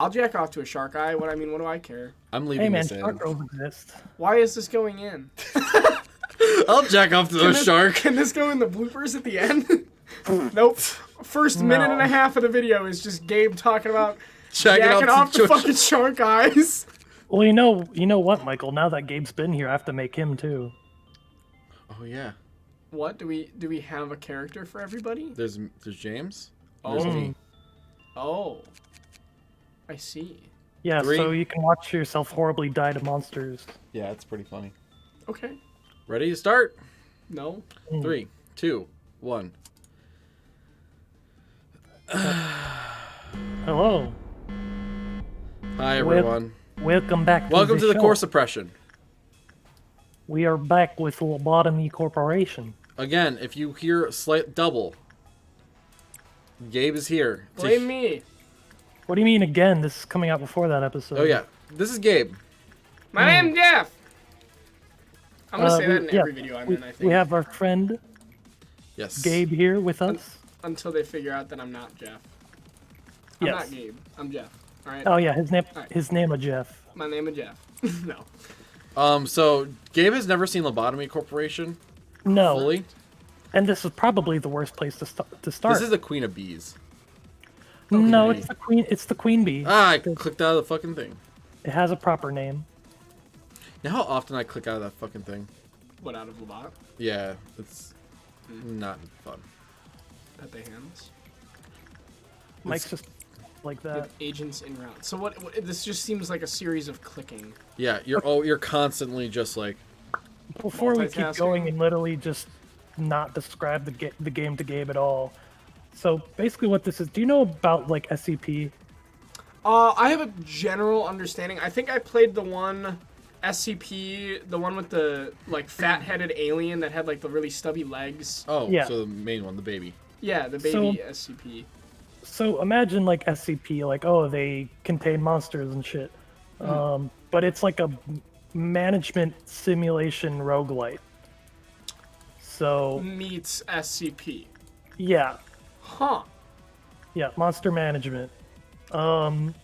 I'll jack off to a shark eye. What do I care? I'm leaving Hey man, this in. shark girls exist. Why is this going in? I'll jack off to a shark. Can this go in the bloopers at the end? Nope. First minute and a half of the video is just Gabe talking about jacking off the fucking shark eyes. Well, you know what, Michael? Now that Gabe's been here, I have to make him too. Oh yeah. What do we have a character for everybody? There's James. Oh. There's me. Oh. I see. Yeah, 3. so you can watch yourself horribly die to monsters. Yeah, it's pretty funny. Okay. Ready to start? No. 3, 2, 1. Hello. Hi everyone. Welcome back. Welcome to the show. core suppression. We are back with Lobotomy Corporation. Again, if you hear slight double, Gabe is here. Blame me. What do you mean again? This is coming out before that episode. Oh yeah, this is Gabe. My name's Jeff. I'm gonna say that in every video I'm in, I think. We have our friend Yes. Gabe here with us. Until they figure out that I'm not Jeff. I'm not Gabe. I'm Jeff. All right. Oh yeah, his name Right. his name is Jeff. My name is Jeff. No. So Gabe has never seen Lobotomy Corporation No. fully. And this is probably the worst place to start. This is the Queen of Bees. No, Okay. it's the queen. It's the queen bee. Ah, I clicked out of the fucking thing. It has a proper name. You know how often I click out of that fucking thing? What, out of Lobot? Yeah, it's not fun. At the hands? Mike's just like that. With agents in route. So what? This just seems like a series of clicking. Yeah, you're constantly just like. Before we keep multitasking. going and literally just not describe the game to Gabe at all. So basically, what this is? Do you know about like SCP? I have a general understanding. I think I played the one SCP, the one with the like fat-headed alien that had like the really stubby legs. Oh, Yeah. so the main one, the baby. Yeah, the baby SCP. So imagine like SCP, like oh they contain monsters and shit, but it's like a management simulation roguelite. So Meets SCP. yeah, Huh. yeah, monster management, and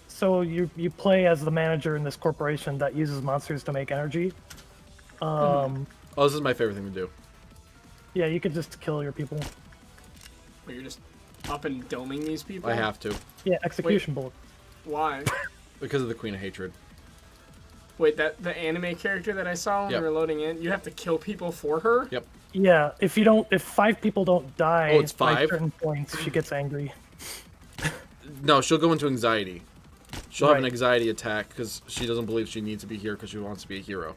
so you play as the manager in this corporation that uses monsters to make energy. Oh, this is my favorite thing to do. Yeah, you could just kill your people. But you're just up and doming these people? I have to Yeah, execution bullets. Why? because of the Queen of Hatred. Wait, the anime character that I saw when Yep. we were loading in, you have to kill people for her? Yep. Yeah, if 5 people don't die Oh, it's by 5? certain points, she gets angry. No, she'll go into anxiety. She'll have an Right. anxiety attack because she doesn't believe she needs to be here because she wants to be a hero.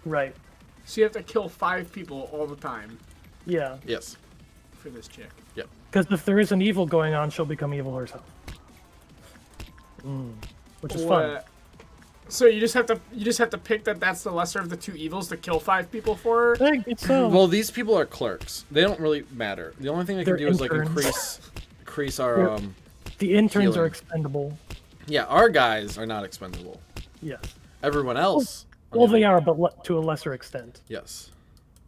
Right. So you have to kill 5 people all the time Yeah. Yes. for this chick. Yep. Because if there is an evil going on, she'll become evil herself. Which is fun. What? So you just have to pick that's the lesser of the 2 evils to kill 5 people for her? I think it's so. Well, these people are clerks. They don't really matter. The only thing they can They're do is like interns. increase our The interns are healing. expendable. Yeah, our guys are not expendable. Yes. Everyone else. Well, they are, but to a lesser extent. Yes.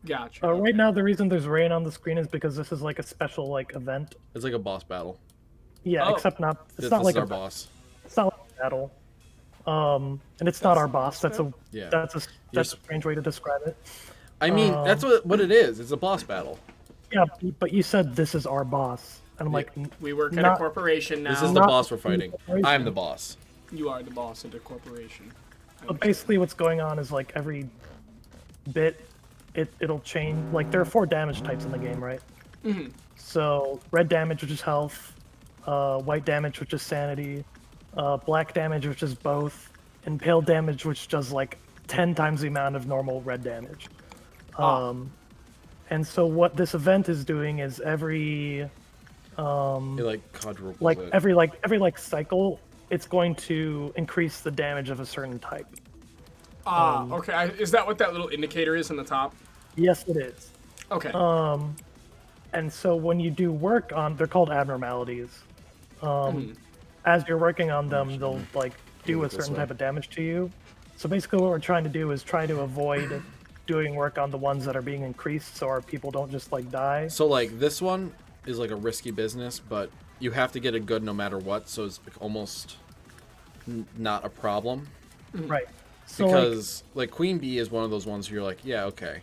Gotcha. Right now, the reason there's rain on the screen is because this is like a special like event. It's like a boss battle. Yeah, Oh. except not. It's This not is like our a boss. It's not like a battle. And it's not our boss. That's a Yeah. that's a strange way to describe it. I mean, that's what it is. It's a boss battle. Yeah, but you said this is our boss, and I'm like, We work at a not- corporation now. This is the Not boss we're fighting. corporation. I'm the boss. You are the boss of the corporation. but basically what's going on is like every bit, it'll change. Like there are 4 damage types in the game, right? Mhm. So red damage, which is health, white damage, which is sanity, black damage, which is both, and pale damage, which does like 10 times the amount of normal red damage. And so what this event is doing is every It like quadruples like it. every cycle, it's going to increase the damage of a certain type. Okay. Is that what that little indicator is in the top? Yes, it is. Okay. And so when you do work on, they're called abnormalities. As you're working on them, they'll like do a this certain way. type of damage to you. So basically, what we're trying to do is try to avoid doing work on the ones that are being increased, so our people don't just like die. So like this one, is like a risky business, but you have to get it good no matter what, so it's almost not a problem. Right. So Because like Queen Bee is one of those ones where you're like, yeah, okay,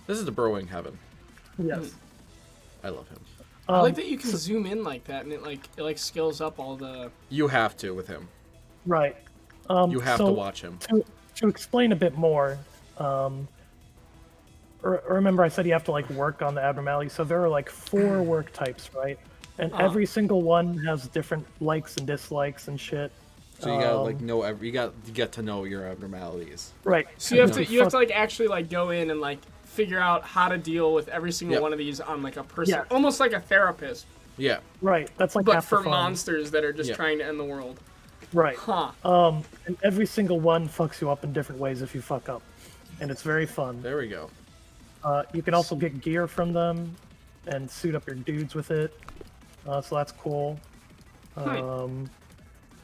this is the burrowing heaven. yes. I love him. I like that you can zoom in like that, and it scales up all the. You have to with him. Right. You have to watch him. To explain a bit more, remember I said you have to like work on the abnormality. So there are like 4 work types, right? And every single one has different likes and dislikes and shit. So you gotta like know you get to know your abnormalities. Right. So you have to like actually like go in and like figure out how to deal with every single one of these on like a person, almost like a therapist. Yeah. Right. That's like but half for the fun. monsters that are just trying to end the world. Right. Huh. And every single one fucks you up in different ways if you fuck up, and it's very fun. There we go. You can also get gear from them, and suit up your dudes with it. So that's cool.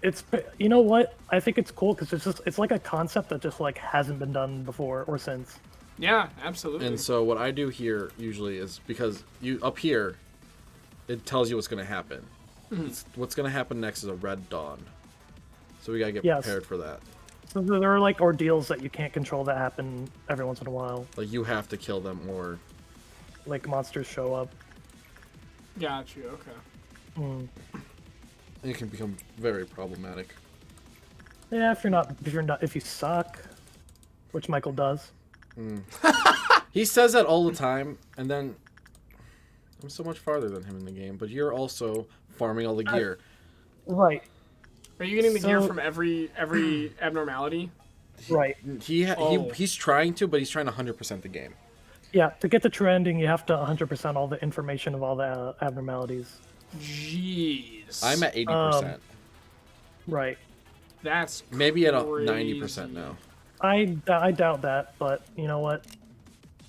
It's you know what? I think it's cool because it's like a concept that just like hasn't been done before or since. Yeah, absolutely. And so what I do here usually is because you up here, it tells you what's gonna happen. What's gonna happen next is a red dawn. So we gotta get prepared for that. So there are like ordeals that you can't control that happen every once in a while. Like you have to kill them or like monsters show up. Got you. Okay. It can become very problematic. Yeah, if you suck, which Michael does. He says that all the time, and then I'm so much farther than him in the game. But you're also farming all the gear. Right. Are you getting the gear from every abnormality? Right. He's trying to, but he's trying to 100% the game. Yeah, to get the true ending, you have to 100% all the information of all the abnormalities. Jeez. I'm at 80%. Right. That's maybe at crazy. 90% now. I doubt that, but you know what?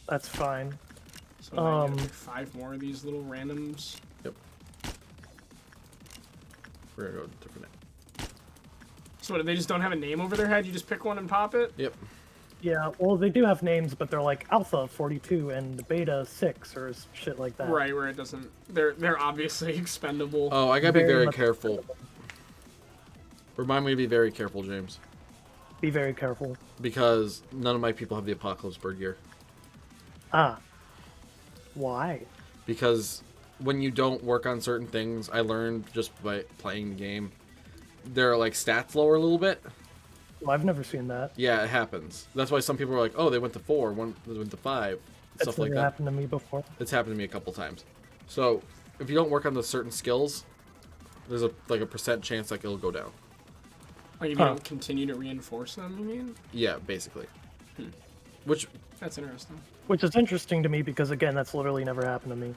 That's fine. So I get like 5 more of these little randoms. Yep. We're gonna go different. So what, they just don't have a name over their head? You just pick one and pop it? Yep. Yeah, well, they do have names, but they're like Alpha 42 and Beta 6 or shit like that. Right, where it doesn't. They're obviously expendable. Oh, I gotta be very much careful. Remind me to be very careful, James. Be very careful. Because none of my people have the Apocalypse Bird gear. Ah. Why? Because when you don't work on certain things, I learned just by playing the game, their like stats lower a little bit. Well, I've never seen that. Yeah, it happens. That's why some people are like, "Oh, they went to 4, one they went to 5," stuff like that. That's never happened to me before. It's happened to me a couple times. So if you don't work on the certain skills, there's a percent chance that it'll go down. Like if you don't continue to reinforce them, you mean? Yeah, basically. Which that's interesting. Which is interesting to me because again, that's literally never happened to me.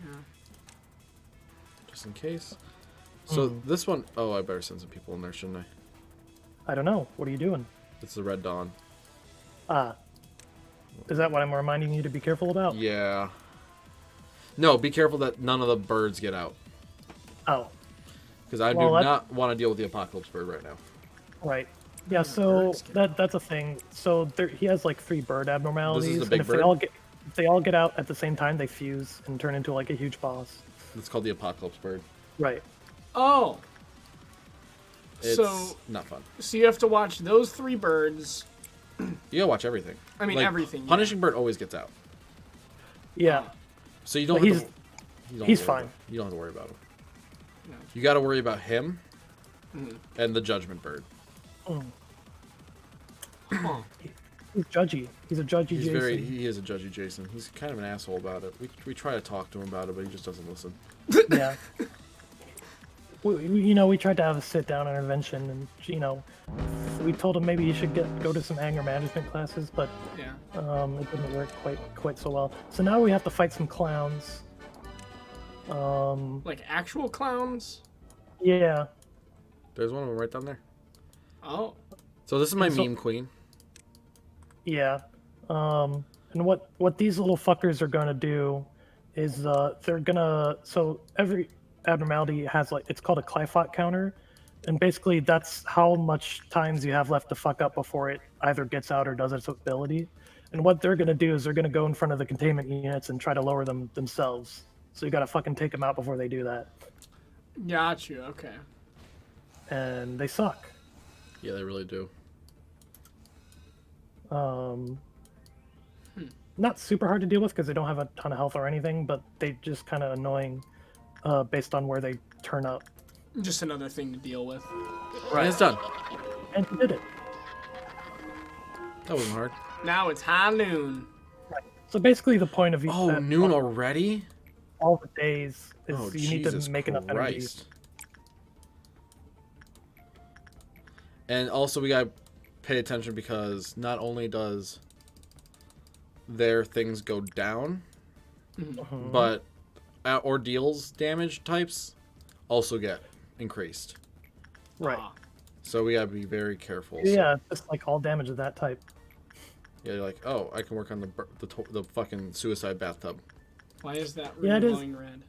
Yeah. Just in case. So this one, oh, I better send some people in there, shouldn't I? I don't know. What are you doing? It's the Red Dawn. Ah. Is that what I'm reminding you to be careful about? Yeah. No, be careful that none of the birds get out. Oh. Because I do not want to deal with the Apocalypse Bird right now. Right. Yeah, so that's a thing. So he has like 3 bird abnormalities. This is the big and bird? if they all get out at the same time, they fuse and turn into like a huge boss. It's called the Apocalypse Bird. Right. Oh. It's so not fun. So you have to watch those 3 birds. You gotta watch everything. I mean, everything. Yeah. Punishing Bird always gets out. Yeah. So you don't. He's fine. You don't have to worry about him. No. You got to worry about him and the Judgment Bird. He's judgy. He's a judgy Jason. He is a judgy Jason. He's kind of an asshole about it. We try to talk to him about it, but he just doesn't listen. Yeah. We tried to have a sit-down intervention, and we told him maybe he should go to some anger management classes, but it didn't work quite so well. So now we have to fight some clowns. Like actual clowns? Yeah. There's one of them right down there. Oh. So this is my meme queen. Yeah. And what these little fuckers are gonna do is they're gonna every abnormality has it's called a Clifot counter, and basically that's how much times you have left to fuck up before it either gets out or does its ability. And what they're gonna do is they're gonna go in front of the containment units and try to lower them themselves. So you gotta fucking take them out before they do that. Got you. Okay. And they suck. Yeah, they really do. Not super hard to deal with because they don't have a ton of health or anything, but they just kind of annoying based on where they turn up. Just another thing to deal with. Right. And it's done. And you did it. That wasn't hard. Now it's high noon. Right. So basically the point of noon already? All the days is you Jesus need to make enough energy. And also we gotta pay attention because not only does their things go down, but ordeals damage types also get increased. Right. So we gotta be very careful. Yeah, just like all damage of that type. Yeah, you're like, oh, I can work on the fucking suicide bathtub. Why is that glowing red?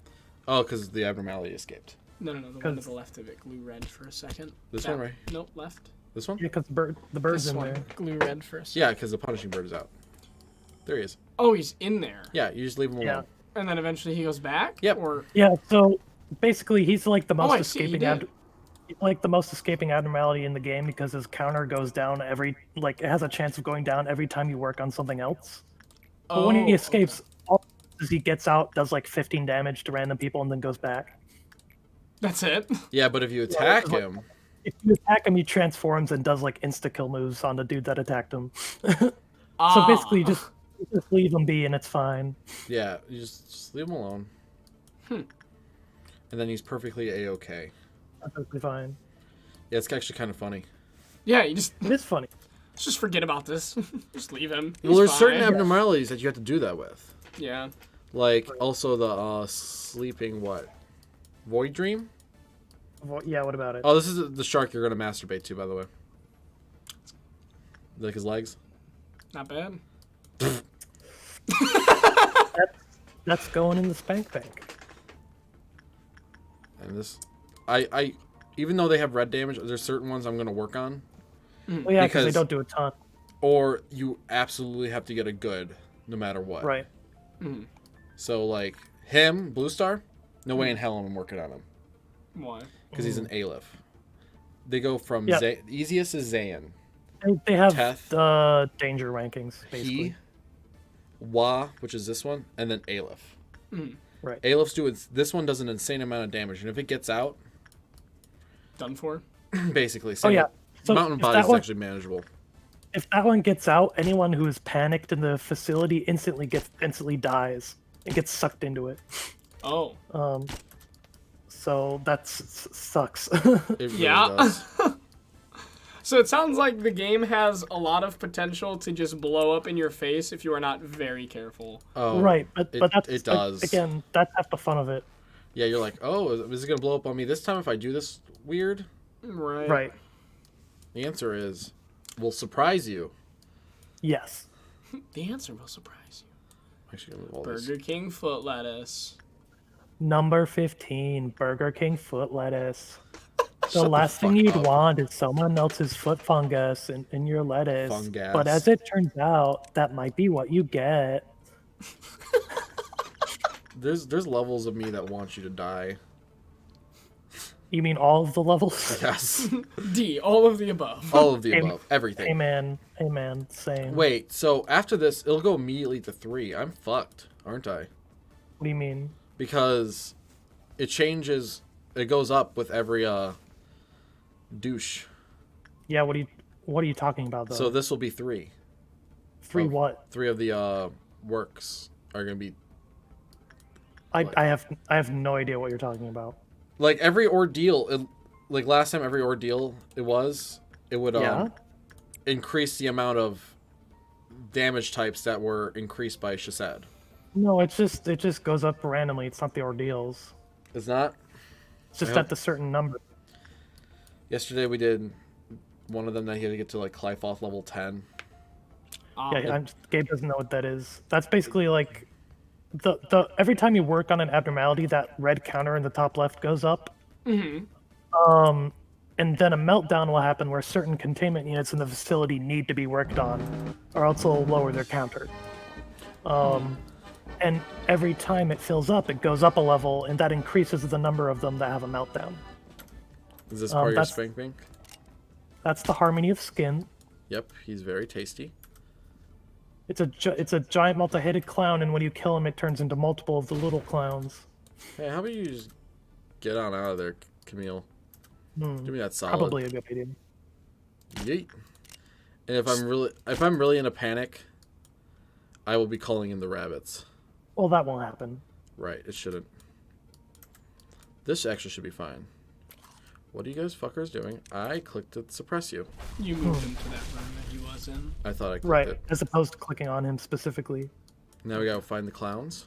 Oh, because the abnormality escaped. No, the one to the left of it glue red for a second. This one, right? Nope, left. This one? Yeah, because the bird's this in one, there. Glue red for a second. Yeah, because the punishing bird is out. There he is. Oh, he's in there. Yeah, you just leave him alone. And then eventually he goes back? Yep. Or... Yeah, so basically he's like the most escaping abnormality in the game because his counter goes down it has a chance of going down every time you work on something else. But when he escapes, all he gets out, does like 15 damage to random people, and then goes back. That's it? Yeah, but if you attack him... If you attack him, he transforms and does like insta-kill moves on the dude that attacked him. So basically, you just leave him be and it's fine. Yeah, you just leave him alone. And then he's perfectly A-okay. Perfectly fine. Yeah, it's actually kind of funny. Yeah, you just... It is funny. Let's just forget about this. Just leave him. Well, there's certain abnormalities that you have to do that with. Yeah. Like, also the sleeping what? Void Dream? Yeah, what about it? Oh, this is the shark you're going to masturbate to, by the way. Like his legs? Not bad. That's going in the spank bank. And this... I even though they have red damage, there's certain ones I'm going to work on. Well, yeah, because they don't do a ton. Or you absolutely have to get a good, no matter what. Right. So, like, him, Blue Star, no way in hell I'm working on him. Why? Because he's an Aleph. They go from easiest is Zayn. They have Teth, the danger rankings, basically. He, Wa, which is this one, and then Aleph. Right. Alephs this one does an insane amount of damage, and if it gets out... Done for? Basically. Oh, yeah. So Mountain Body is actually manageable. If that one gets out, anyone who is panicked in the facility instantly dies and gets sucked into it. Oh. So that sucks. It really does. So it sounds like the game has a lot of potential to just blow up in your face if you are not very careful. Oh, right, but that's it does. Again, that's half the fun of it. Yeah, you're like, oh, is it gonna blow up on me this time if I do this weird? Right. Right. The answer is, we'll surprise you. Yes. The answer will surprise you. I'm actually gonna move all Burger King foot lettuce. Number 15, Burger King foot lettuce. The last thing you'd want is someone else's foot fungus in your lettuce. Fungus. But as it turns out, that might be what you get. There's levels of me that want you to die. You mean all of the levels? Yes. D, all of the above. All of the above. Everything. Amen. Same. Wait, so after this, it'll go immediately to 3. I'm fucked, aren't I? What do you mean? Because it changes. It goes up with every douche. Yeah, what are you talking about though? So this will be 3. 3 what? 3 of the works are gonna be. I have no idea what you're talking about. Like every ordeal, like last time, every ordeal it would increase the amount of damage types that were increased by Chesed. No, it just goes up randomly. It's not the ordeals. It's not. It's just at the certain number. Yesterday we did one of them that he had to get to like Clyfoth level 10. Gabe doesn't know what that is. That's basically like the every time you work on an abnormality, that red counter in the top left goes up. and then a meltdown will happen where certain containment units in the facility need to be worked on, or else they'll lower their counter. And every time it fills up, it goes up a level, and that increases the number of them that have a meltdown. Is this part of your Spank Bank? That's the Harmony of Skin. Yep, he's very tasty. It's a giant multi-headed clown, and when you kill him, it turns into multiple of the little clowns. Hey, how about you just get on out of there, Camille? Give me that solid. Probably a good idea. Yeet. And if I'm really in a panic, I will be calling in the rabbits. Well, that won't happen. Right, it shouldn't. This actually should be fine. What are you guys fuckers doing? I clicked to suppress you. You moved him to that room that he was in. I thought I clicked Right, it. as opposed to clicking on him specifically. Now we gotta find the clowns.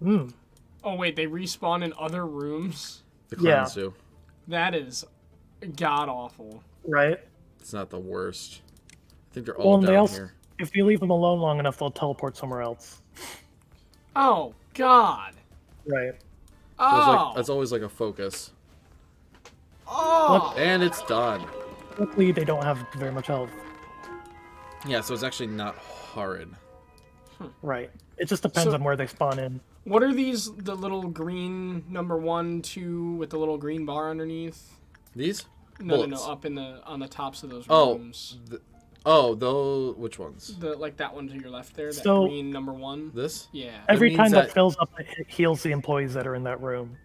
Oh wait, they respawn in other rooms? The clowns do. That is god awful. Right? It's not the worst. I think they're all down here. If you leave them alone long enough, they'll teleport somewhere else. Oh god. Right. Oh. That's always like a focus. Oh. And it's done. Luckily, they don't have very much health. Yeah, so it's actually not horrid. Right. It just depends on where they spawn in. What are these? The little green number 1, 2 with the little green bar underneath? These? No, Bullets. up on the tops of those rooms. Those. Which ones? Like that one to your left there. That So- green number 1. This? Yeah. Every means time that that- fills up, it heals the employees that are in that room.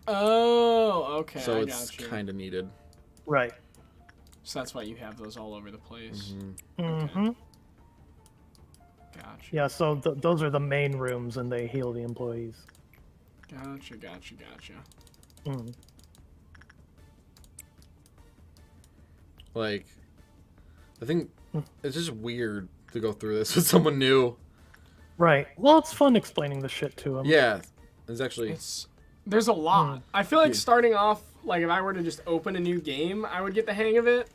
Oh, okay. So I it's got you. kind of needed. Right. So that's why you have those all over the place. Mm-hmm. Gotcha. Yeah, so those are the main rooms, and they heal the employees. Gotcha. Like, I think it's just weird to go through this with someone new. Right. Well, it's fun explaining the shit to them. Yeah, it's actually. There's a lot. I feel like starting off, like if I were to just open a new game, I would get the hang of it.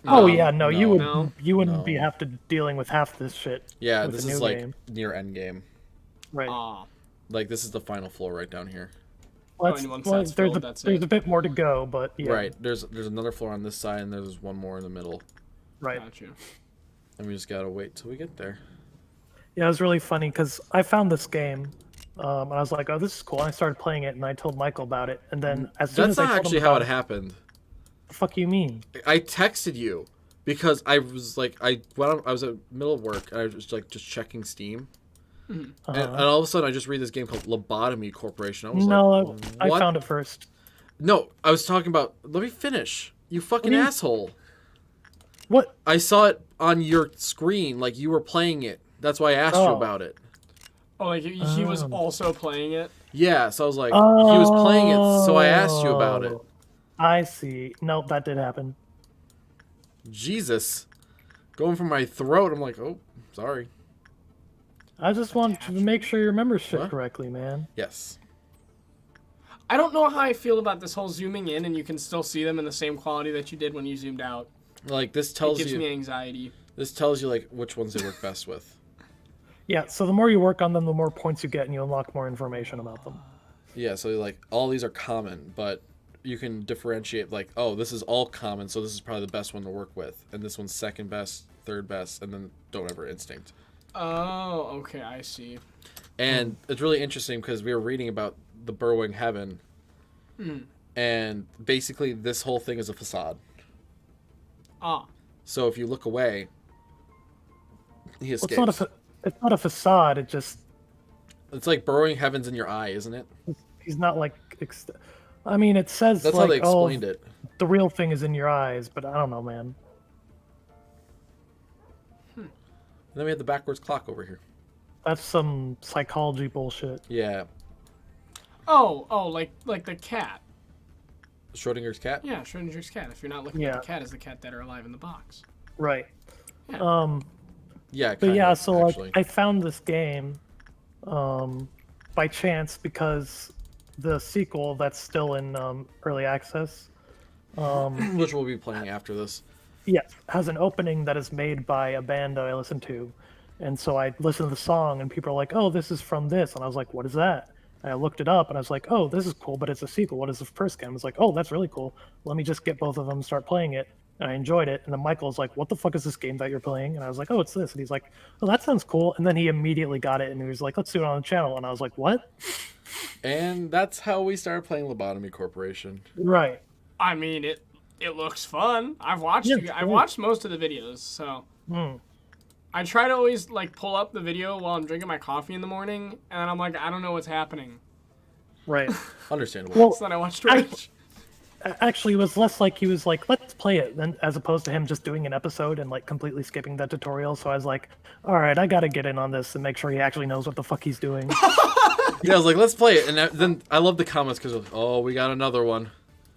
Oh yeah, no, you would. No. You wouldn't be have to dealing with half this shit. Yeah, with this the is new like game. near end game. Right. Like this is the final floor right down here. Well, and once well, that's there's filled, a, that's there's it. a bit more to go, but yeah. Right. There's another floor on this side, and there's one more in the middle. Right. Gotcha. And we just gotta wait till we get there. Yeah, it was really funny because I found this game, and I was like, "Oh, this is cool." And I started playing it, and I told Michael about it, and then as soon That's as I not told actually him how about it happened. the fuck you mean? I texted you because I was like, I was in the middle of work, and I was like just checking Steam, and all of a sudden I just read this game called Lobotomy Corporation. I was No, like, I what? found it first. No, I was talking about. Let me finish. You fucking asshole. What? I saw it on your screen, like you were playing it. That's why I asked you about it. Oh, like he was also playing it? Yeah, so I was like, he was playing it, so I asked you about it. I see. Nope, that did happen. Jesus. Going from my throat, I'm like, oh, sorry. I just want to make sure you remember shit What? correctly, man. Yes. I don't know how I feel about this whole zooming in and you can still see them in the same quality that you did when you zoomed out. Like, this It tells gives you, me anxiety. this tells you, like, which ones they work best with. Yeah, so the more you work on them, the more points you get, and you unlock more information about them. Yeah, so, like, all these are common, but you can differentiate, like, oh, this is all common, so this is probably the best one to work with. And this one's second best, third best, and then don't ever instinct. Oh, okay, I see. And it's really interesting because we were reading about the burrowing heaven, and basically this whole thing is a facade. So if you look away, he escapes. Well, it's not a facade. It just It's like burrowing heavens in your eye, isn't it? he's not like. I mean, it says That's like, how they explained it. The real thing is in your eyes, but I don't know, man. And then we had the backwards clock over here. That's some psychology bullshit. Yeah. Oh, like the cat. Schrodinger's cat? Yeah, Schrodinger's cat. If you're not looking at the cat as the cat that are alive in the box. Right. Yeah. Yeah, But yeah, kinda, so actually. like I found this game by chance because the sequel that's still in early access Which we'll be playing after this. yes, has an opening that is made by a band that I listen to. And so I listened to the song and people are like, "Oh, this is from this." And I was like, "What is that?" I looked it up and I was like, oh, this is cool, but it's a sequel. What is the first game? I was like, oh, that's really cool. Let me just get both of them and start playing it. And I enjoyed it. And then Michael's like, what the fuck is this game that you're playing? And I was like, oh, it's this. And he's like, oh, that sounds cool. And then he immediately got it and he was like, let's do it on the channel. And I was like, what? And that's how we started playing Lobotomy Corporation. Right. I mean, it looks fun. I've watched I watched most of the videos, so I try to always like pull up the video while I'm drinking my coffee in the morning, and then I'm like, I don't know what's happening. Right. Understandable. Well, So then I watch Twitch. Actually, it was less like he was like, let's play it, than as opposed to him just doing an episode and like completely skipping that tutorial. So I was like, all right, I gotta get in on this and make sure he actually knows what the fuck he's doing. Yeah, I was like, let's play it. And then I love the comments because, oh, we got another one.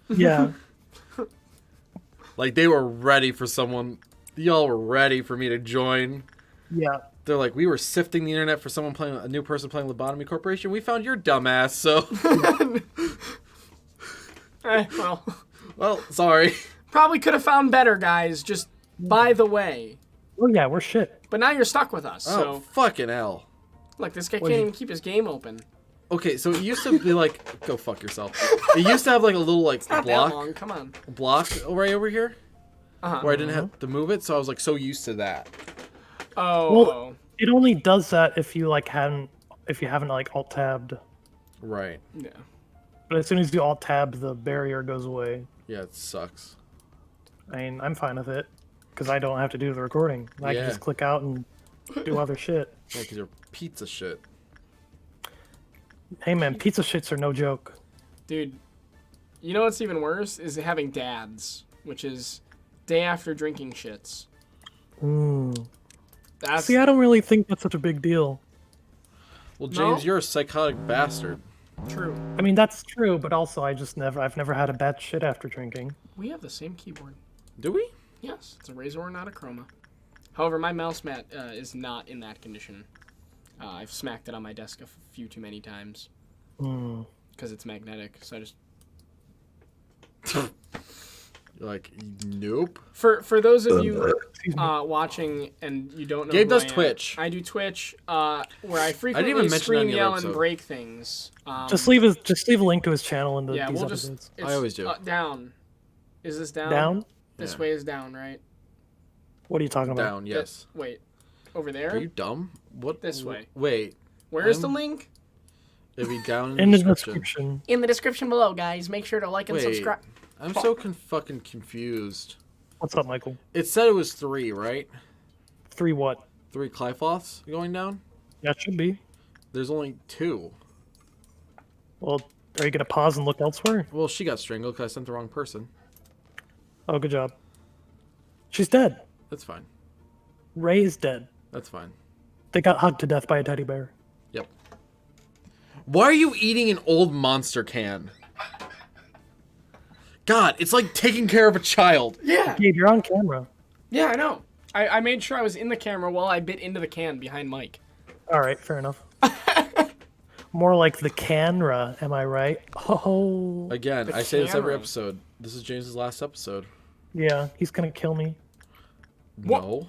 Yeah. Like, they were ready for someone. Y'all were ready for me to join. Yeah. They're like, we were sifting the internet for someone playing, a new person playing Lobotomy Corporation. We found your dumbass, so. Well, sorry. Probably could have found better, guys, just by the way. Oh, yeah, we're shit. But now you're stuck with us, Oh, so. fucking hell. Look, this guy can't even keep his game open. Okay, so it used to be like, go fuck yourself. It used to have like a little like Not block. that long, come on. Block right over here Uh-huh. where I didn't have to move it, so I was like so used to that. Oh. Well, it only does that if you like if you haven't like alt tabbed. Right. Yeah. But as soon as you alt tab, the barrier goes away. Yeah, it sucks. I mean, I'm fine with it because I don't have to do the recording. I can just click out and do other shit. Yeah, because you're pizza shit. Hey man, pizza shits are no joke. Dude, you know what's even worse is having dads, which is day after drinking shits. See, I don't really think that's such a big deal. Well, James, No? you're a psychotic bastard. True. I mean, that's true, but also I've never had a bad shit after drinking. We have the same keyboard. Do we? Yes, it's a Razor, not a Chroma. However, my mouse mat is not in that condition. I've smacked it on my desk a few too many times. Because it's magnetic, so I just... You're like, nope. For those of you watching and you don't know Gabe who does I am, Twitch. I do Twitch, where I frequently mention that in scream, the yell, other and episode. break things. Just leave a link to his channel in the Yeah, these we'll just... episodes. It's, I always do. Down. Is this down? Down? This Yeah. way is down, right? What are you talking about? Down, yes. Wait. Over there? Are you dumb? What? This way. Wait. Where's the link? It'd be down In the description. description. In the description below, guys. Make sure to like and Wait. subscribe. I'm so fucking confused. What's up, Michael? It said it was 3, right? 3 what? 3 Clyfoths going down? That should be. There's only 2. Well, are you gonna pause and look elsewhere? Well, she got strangled because I sent the wrong person. Oh, good job. She's dead. That's fine. Ray is dead. That's fine. They got hugged to death by a teddy bear. Yep. Why are you eating an old Monster can? God, it's like taking care of a child. Yeah. Gabe, you're on camera. Yeah, I know. I made sure I was in the camera while I bit into the can behind Mike. All right, fair enough. More like the canra, am I right? Oh. Again, The I say this every camera. episode. This is James's last episode. Yeah, he's gonna kill me. What? No.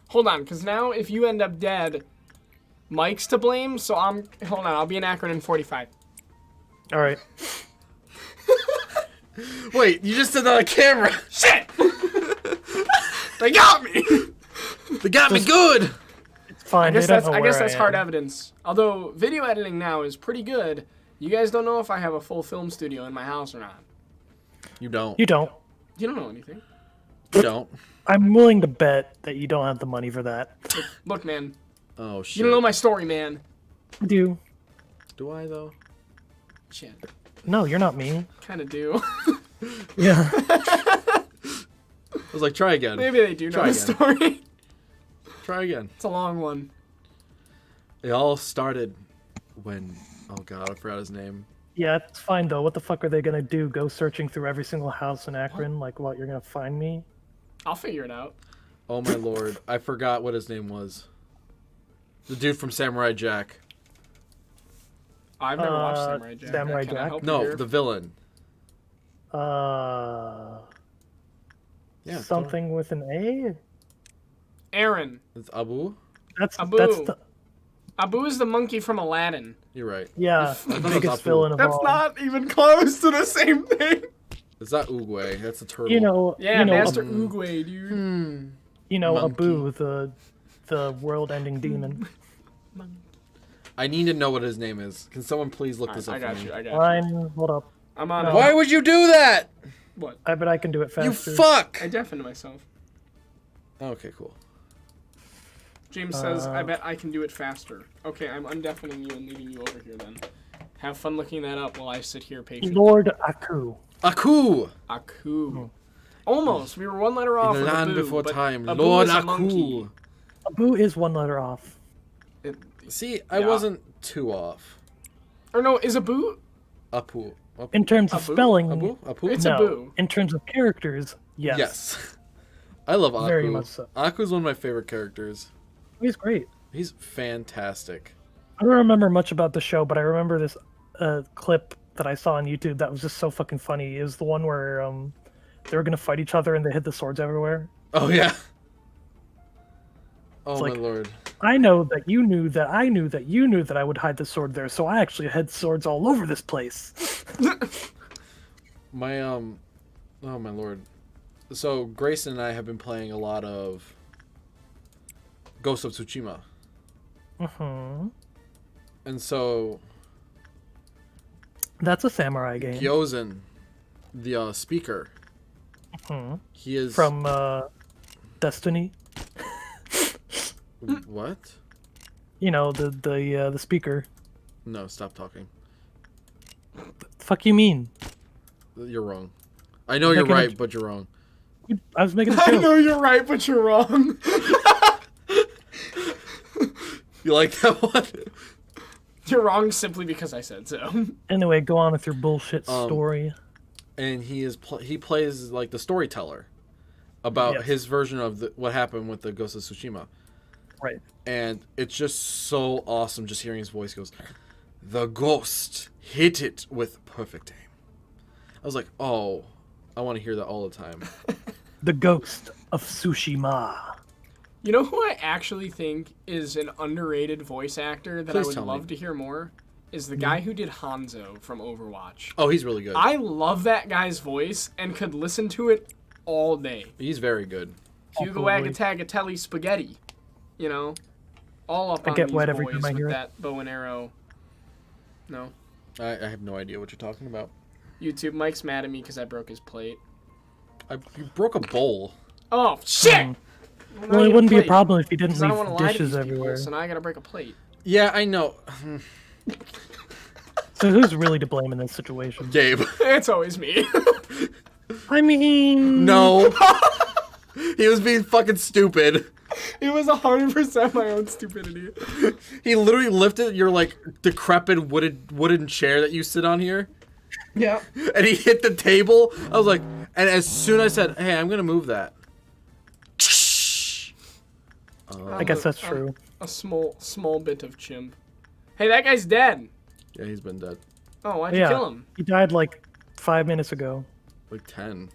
Hold on, because now if you end up dead, Mike's to blame, so I'm... Hold on, I'll be an Akron in 45. All right. Wait, you just said that on camera. Shit! They got me! They got me good. It's fine. I guess they don't that's, know I guess where that's I hard am. evidence. Although, video editing now is pretty good. You guys don't know if I have a full film studio in my house or not. You don't. You don't. You don't know anything. You don't. I'm willing to bet that you don't have the money for that. Look, man. Oh, shit. You don't know my story, man. I do. Do I, though? Shit. No, you're not me. Kind of do. Yeah. I was like, try again. Maybe they do know Try the again. story. Try again. It's a long one. It all started when... Oh, God, I forgot his name. Yeah, it's fine though. What the fuck are they gonna do? Go searching through every single house in Akron? Like, what? You're gonna find me? I'll figure it out. Oh, my lord. I forgot what his name was. The dude from Samurai Jack. I've never watched Samurai Jack. Samurai Can I Jack? help you No, here? the villain. Yeah. Something with an A? Aaron. It's Abu. That's Abu. that's the Abu is the monkey from Aladdin. You're right. Yeah, the biggest villain of That's all. not even close to the same thing. It's not Oogway. That's a turtle. Yeah, Master Oogway, dude. Monkey. Abu, the world-ending demon. I need to know what his name is. Can someone please look this up for me? I got you. Fine, hold up. I'm on. Why would you do that? What? I bet I can do it faster. You fuck! I deafened myself. Okay, cool. James says, I bet I can do it faster. Okay, I'm undeafening you and leaving you over here then. Have fun looking that up while I sit here patiently. Lord Aku. Aku! Aku. Almost. We were one letter off. In the land Abu, before but time. Abu Lord is a Aku. monkey. Abu is one letter off. See, I wasn't too off. Or no, is Abu? Apu. In terms of Abu? spelling, Apu? It's no. Abu. In terms of characters, yes. Yes. I love Aku. Very much so. Aku's one of my favorite characters. He's great. He's fantastic. I don't remember much about the show, but I remember this clip that I saw on YouTube that was just so fucking funny. It was the one where they were gonna fight each other and they hid the swords everywhere. Oh, yeah. Oh, It's my like, lord. I know that you knew that I knew that you knew that I would hide the sword there, so I actually had swords all over this place. My, oh, my lord. So, Grayson and I have been playing a lot of Ghost of Tsushima. Mm-hmm. And so... That's a samurai game. Gyozen, the speaker, he is... From Destiny. What? You know, the speaker. No, stop talking. The fuck you mean? You're wrong. I know you're right, but you're wrong. I was making a joke. I know you're right, but you're wrong. You like that one? You're wrong simply because I said so. Anyway, go on with your bullshit story. And he plays like the storyteller about his version of what happened with the Ghost of Tsushima. Right. And it's just so awesome just hearing his voice goes, "The ghost hit it with perfect aim." I was like, oh, I want to hear that all the time. The Ghost of Tsushima. You know who I actually think is an underrated voice actor that Please I would tell me. love to hear more? Is the guy who did Hanzo from Overwatch. Oh, he's really good. I love that guy's voice and could listen to it all day. He's very good. Hugo Wagatagatelli spaghetti. You know? All up on get these wet every boys time I with hear it. that bow and arrow. No. I have no idea what you're talking about. YouTube, Mike's mad at me because I broke his plate. You broke a bowl. Oh, shit! Well, it wouldn't be a problem if you didn't 'Cause I don't want leave to lie to dishes these people, everywhere. so now I gotta break a plate. Yeah, I know. So who's really to blame in this situation? Gabe. It's always me. I mean... No. He was being fucking stupid. It was 100% my own stupidity. He literally lifted your, like, decrepit wooden chair that you sit on here. Yeah. And he hit the table. I was like, and as soon as I said, hey, I'm going to move that. I guess that's true. A small bit of chimp. Hey, that guy's dead. Yeah, he's been dead. Oh, why'd you kill him? He died like 5 minutes ago. Like 10.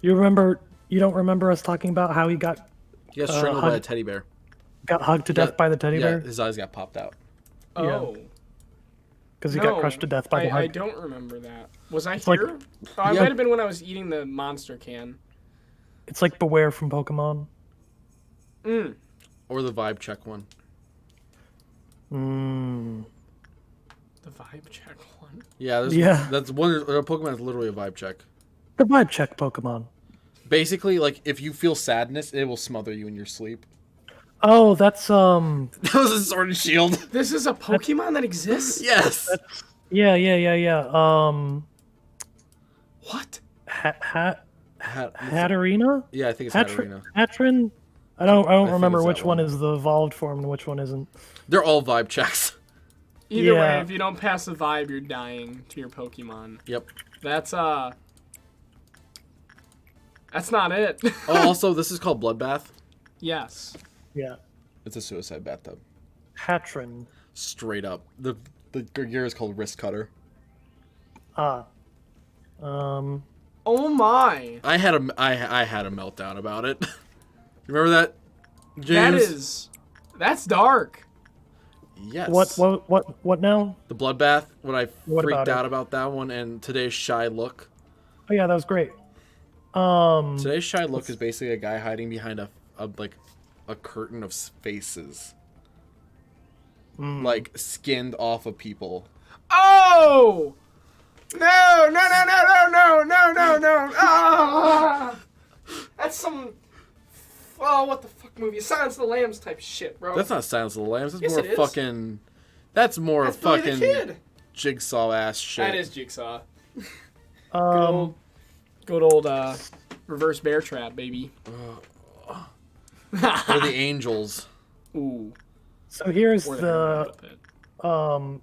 You don't remember us talking about how he got He got strangled by a teddy bear. got hugged to death by the teddy bear? Yeah, his eyes got popped out. Oh. Because he got crushed to death by the hug. I don't remember that. Was I like- here? Oh, it might have been when I was eating the monster can. It's like Beware from Pokemon. Or the vibe check one. The vibe check one. Yeah, that's one. A Pokemon is literally a vibe check. The vibe check Pokemon. Basically, like if you feel sadness, it will smother you in your sleep. Oh, that's That was a Sword and Shield. This is a Pokemon that exists? Yes. yeah. What? Hatterena? Yeah, I think it's Hatterena. Hatrin? I don't think remember it's which that one one. is the evolved form and which one isn't. They're all vibe checks. Either way, Yeah. if you don't pass the vibe, you're dying to your Pokemon. Yep. That's not it. Oh, also, this is called Bloodbath. Yes. Yeah. It's a suicide bathtub. Hatrin. Straight up. The gear is called Wrist Cutter. Ah. Oh my. I had a meltdown about it. You remember that, James? That's dark. Yes. What now? The bloodbath. When I What freaked about out it? about that one, and today's shy look. Oh yeah, that was great. Today's shy look is basically a guy hiding behind a curtain of faces, like skinned off of people. Oh! No! No! No! No! No! No! No! No! Ah! That's some. Oh, what the fuck movie? Silence of the Lambs type shit, bro. That's not Silence of the Lambs. That's Yes, more it is. fucking. That's more That's Billy the fucking Kid. Jigsaw ass shit. That is Jigsaw. Good old reverse bear trap, baby. Or the Angels. Ooh. So here's Or the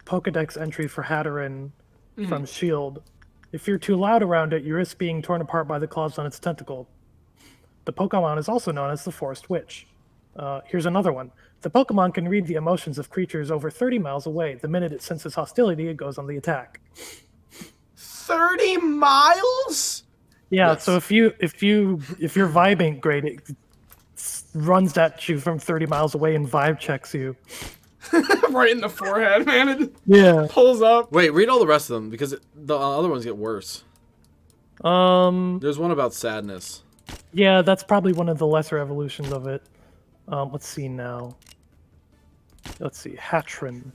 Pokedex entry for Hatteran from Shield. If you're too loud around it, you risk being torn apart by the claws on its tentacle. The Pokemon is also known as the Forest Witch. Here's another one. The Pokemon can read the emotions of creatures over 30 miles away. The minute it senses hostility, it goes on the attack. 30 miles? Yeah, Yes. so if your vibe ain't great, it runs at you from 30 miles away and vibe checks you. Right in the forehead, man. It Yeah. pulls up. Wait, read all the rest of them because the other ones get worse. There's one about sadness. Yeah, that's probably one of the lesser evolutions of it. Let's see now. Let's see, Hattrem.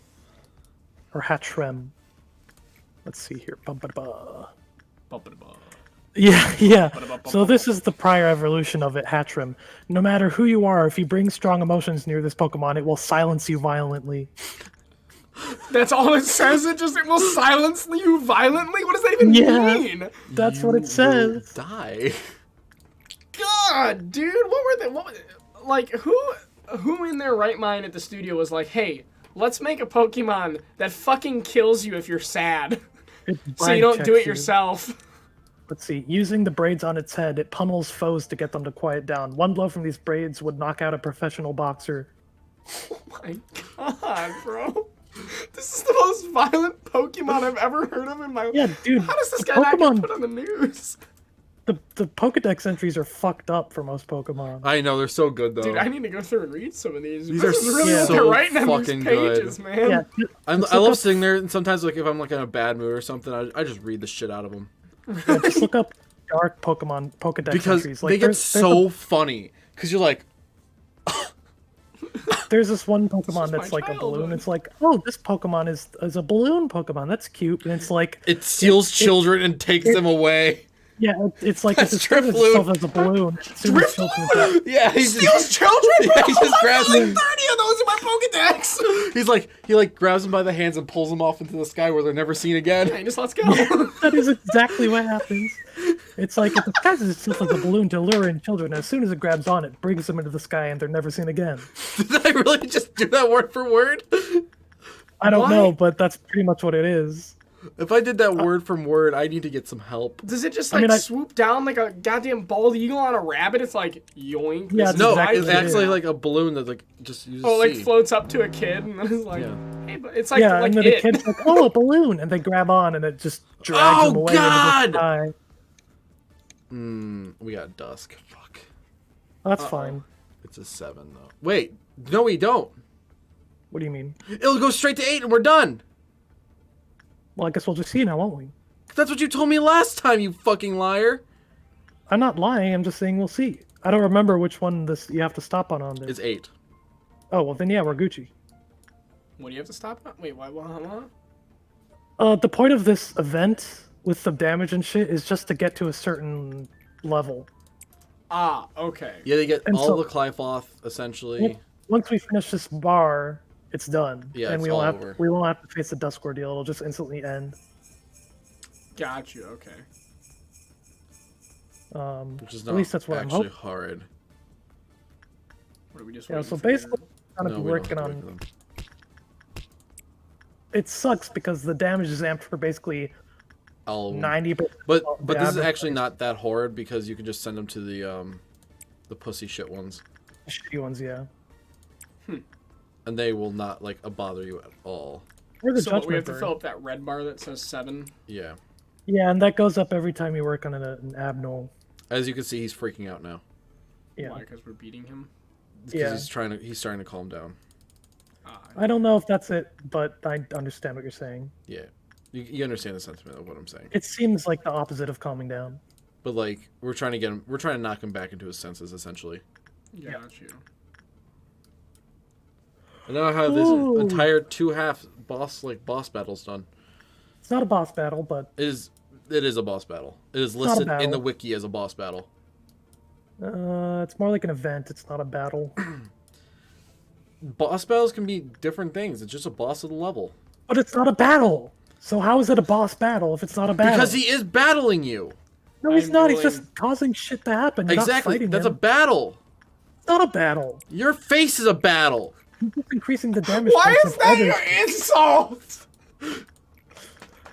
Or Hattrem. Let's see here. Ba-ba-ba. Yeah. So this is the prior evolution of it, Hattrem. No matter who you are, if you bring strong emotions near this Pokemon, it will silence you violently. That's all it says? It will silence you violently? What does that even mean? That's what it says. Die. God, dude, like, who in their right mind at the studio was like, hey, let's make a Pokemon that fucking kills you if you're sad, so you don't do it yourself. Let's see. Using the braids on its head, it pummels foes to get them to quiet down. One blow from these braids would knock out a professional boxer. Oh my god, bro. This is the most violent Pokemon I've ever heard of in my life. Yeah, dude. How does this guy not get put on the news? The Pokedex entries are fucked up for most Pokemon. I know, they're so good though. Dude, I need to go through and read some of these. These This are is really what so they're writing on these fucking pages, good. man. Yeah, I love sitting there and sometimes like if I'm like in a bad mood or something, I just read the shit out of them. yeah, just look up dark Pokemon Pokedex Because entries. Like, they get there's so funny. Because you're like, there's this one is Pokemon my that's like a balloon. childhood. It's like, oh, this Pokemon is a balloon Pokemon. That's cute. And it's like, it steals children and takes them away. yeah, it's like That's it describes Drifloon. itself as a balloon. As soon as children die. Yeah, he Steals children, bro! Yeah, he just grabs like them. 30 of those in my Pokedex! He like grabs them by the hands and pulls them off into the sky where they're never seen again. Hey, just let's go. That is exactly what happens. It's like it disguises itself as a balloon to lure in children. As soon as it grabs on, it brings them into the sky and they're never seen again. Did I really just do that word for word? I don't Why? know, but that's pretty much what it is. If I did that word from word, I need to get some help. Does it just I mean, swoop down like a goddamn bald eagle on a rabbit? It's like, yoink. Yeah, this is No, exactly it's what it actually is. like a balloon that like just uses Oh, like C. floats up to a kid and then it's like, Yeah. hey, but it's like, Yeah, like and then it. the kid's like, oh, a balloon! And they grab on and it just drags Oh, them away God! into the sky. We got dusk. Fuck. That's fine. It's a 7 though. Wait, no, we don't. What do you mean? It'll go straight to 8 and we're done. Well, I guess we'll just see now, won't we? That's what you told me last time, you fucking liar. I'm not lying, I'm just saying we'll see. I don't remember which one you have to stop on this. It's 8. Oh, well then yeah, we're Gucci. What do you have to stop at? Wait, what? The point of this event with the damage and shit is just to get to a certain level. Ah, okay. Yeah, they get And all so- the Clyfoth essentially. Once we finish this bar, it's done. Yeah, and it's we all won't over. we won't have to face the Dusk Ordeal. It'll just instantly end. Got you, okay. Which is At not least that's what I'm actually hoping. hard. What are we just Yeah, waiting so for basically, your- I'm gonna No, be we don't working have to wait on. for them. It sucks because the damage is amped for basically All of them. 90%. But of the this is average actually not that horrid because you can just send them to the pussy shit ones, shitty ones, yeah. and they will not like bother you at all. Or the So what, Judgment we have to Bird. fill up that red bar that says 7? Yeah. Yeah, and that goes up every time you work on an abnormal. As you can see, he's freaking out now. Yeah. Why? Because we're beating him? Because Yeah. he's starting to calm down. I don't know if that's it, but I understand what you're saying. Yeah, you understand the sentiment of what I'm saying. It seems like the opposite of calming down. But like we're trying to knock him back into his senses, essentially. Got you. And now I have this entire 2.5 boss battles done. It's not a boss battle, but It is a boss battle. It is listed in the wiki as a boss battle. It's more like an event. It's not a battle. Boss battles can be different things. It's just a boss of the level. But it's not a battle. So how is it a boss battle if it's not a battle? Because he is battling you. No, he's not. He's just causing shit to happen. You're Exactly. Not That's him. a battle. It's not a battle. Your face is a battle. You're just increasing the damage. Why is that your insult? All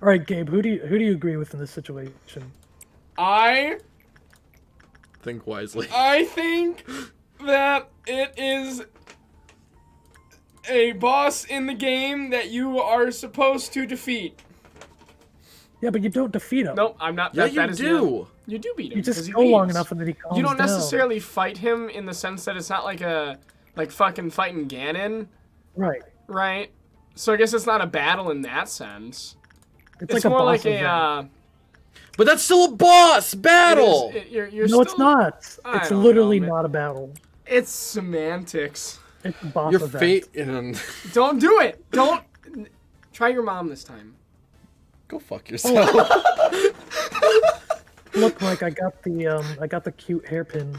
right, Gabe. Who do you agree with in this situation? I Think wisely. I think that it is a boss in the game that you are supposed to defeat. Yeah, but you don't defeat him. Nope, I'm not. Yeah, that is do. You do beat him. You just he go long leaves. enough and then he calms You don't down. necessarily fight him in the sense that it's not like fucking fighting Ganon, Right. right? So I guess it's not a battle in that sense. It's It's like a more boss like event. But that's still a boss battle. You're No, still, it's not. I It's don't literally know, man. not a battle. It's semantics. It's a boss Your event. fate. Don't do it. Don't. Try your mom this time. Go fuck yourself. Look, Mike, I got the cute hairpin.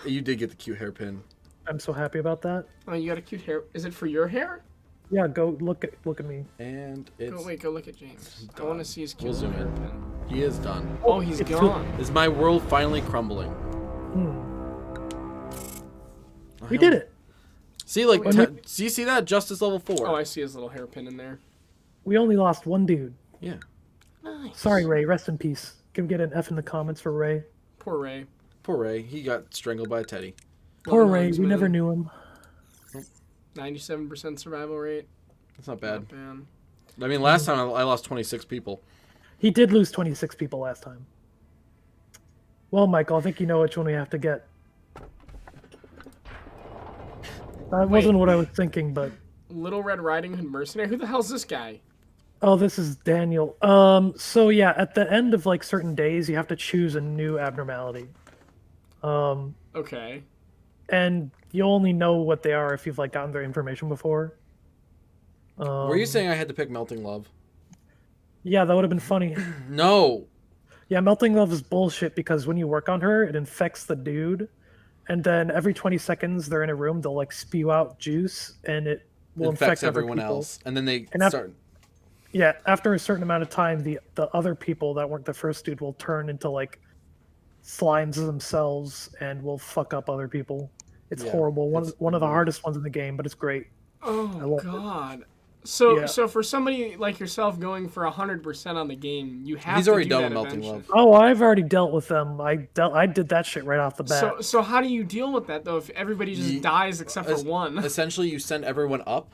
You did get the cute hairpin. I'm so happy about that. Oh, you got a cute hair. Is it for your hair? Yeah, go look at me. And it's. Go look at James. I done. want to see his cute We'll zoom in. hairpin. He is done. Oh, he's It's gone. Is my world finally crumbling? We did it. See, like, When we- do you see that? Justice level 4. Oh, I see his little hairpin in there. We only lost one dude. Yeah. Nice. Sorry, Ray. Rest in peace. Can we get an F in the comments for Ray? Poor Ray. Poor Ray. He got strangled by a teddy. Poor Well, Ray. he's We never been- knew him. 97% survival rate. That's not bad. Not bad. I mean, last time I lost 26 people. He did lose 26 people last time. Well, Michael, I think you know which one we have to get. That wasn't what I was thinking, but... Little Red Riding Hood mercenary. Who the hell's this guy? Oh, this is Daniel. So yeah, at the end of like certain days, you have to choose a new abnormality. Okay. And you only know what they are if you've like gotten their information before. Were you saying I had to pick Melting Love? Yeah, that would have been funny. No. Yeah, Melting Love is bullshit because when you work on her, it infects the dude, and then every 20 seconds they're in a room, they'll like spew out juice, and it will Infects infect everyone other people. else. And then they And start... Yeah, after a certain amount of time, the other people that weren't the first dude will turn into like slimes themselves and will fuck up other people. It's horrible. One of the hardest ones in the game, but it's great. Oh God. So Yeah. so for somebody like yourself going for 100% on the game, you have He's to already do done that with Melting eventually. Love. Oh, I've already dealt with them. I did that shit right off the bat. So how do you deal with that though if everybody just dies except for one? Essentially, you send everyone up.